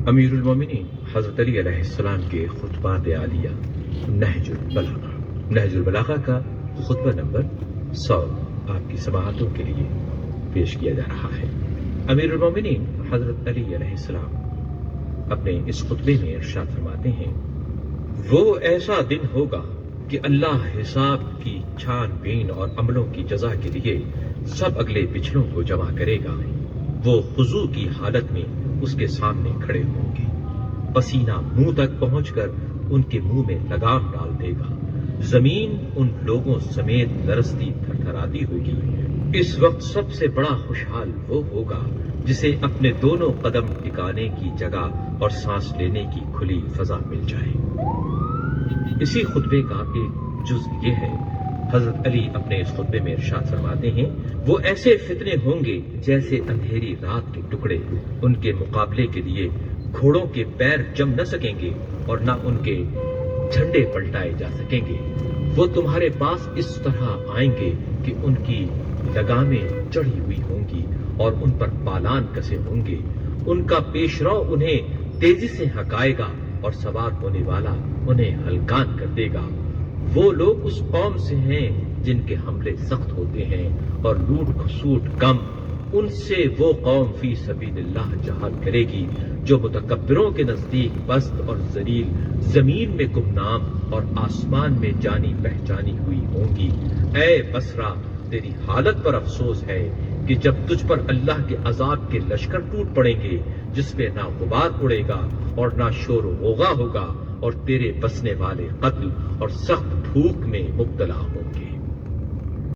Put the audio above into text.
امیر المومنین حضرت علی علیہ السلام کے خطبات عالیہ نہج البلاغہ، نہج البلاغہ کا خطبہ نمبر 100 آپ کی سماعتوں کے لیے پیش کیا جا رہا ہے۔ امیر المومنین حضرت علی علیہ السلام اپنے اس خطبے میں ارشاد فرماتے ہیں، وہ ایسا دن ہوگا کہ اللہ حساب کی چھان بین اور عملوں کی جزا کے لیے سب اگلے پچھلوں کو جمع کرے گا۔ وہ خضوع کی حالت میں اس کے سامنے کھڑے ہوں گے، پسینہ منہ تک پہنچ کر ان کے منہ میں لگام ڈال دے گا، زمین ان لوگوں سمیت لرزتی تھرتھراتی ہوگی۔ اس وقت سب سے بڑا خوشحال وہ ہوگا جسے اپنے دونوں قدم ٹکانے کی جگہ اور سانس لینے کی کھلی فضا مل جائے۔ اسی خطبے کا ایک جز یہ ہے، حضرت علی اپنے اس خطبے میں ارشاد فرماتے ہیں، وہ ایسے فتنے ہوں گے جیسے اندھیری رات کے ٹکڑے، ان کے مقابلے کے لیے گھوڑوں کے پیر جم نہ سکیں گے اور نہ ان کے جھنڈے پلٹائے جا سکیں گے۔ وہ تمہارے پاس اس طرح آئیں گے کہ ان کی لگامیں چڑھی ہوئی ہوں گی اور ان پر پالان کسے ہوں گے۔ ان کا پیشرو انہیں تیزی سے ہکائے گا اور سوار ہونے والا انہیں ہلکان کر دے گا۔ وہ لوگ اس قوم سے ہیں جن کے حملے سخت ہوتے ہیں اور لوٹ کھسوٹ کم، ان سے وہ قوم فی سبیل اللہ جہاد کرے گی جو متکبروں کے نزدیک پست اور ذلیل، زمین میں گمنام اور آسمان میں جانی پہچانی ہوئی ہوں گی۔ اے بصرہ، تیری حالت پر افسوس ہے کہ جب تجھ پر اللہ کے عذاب کے لشکر ٹوٹ پڑیں گے جس پہ نہ غبار اڑے گا اور نہ شور و غوغا ہوگا، اور تیرے بسنے والے قتل اور سخت بھوک میں مبتلا ہوں گے۔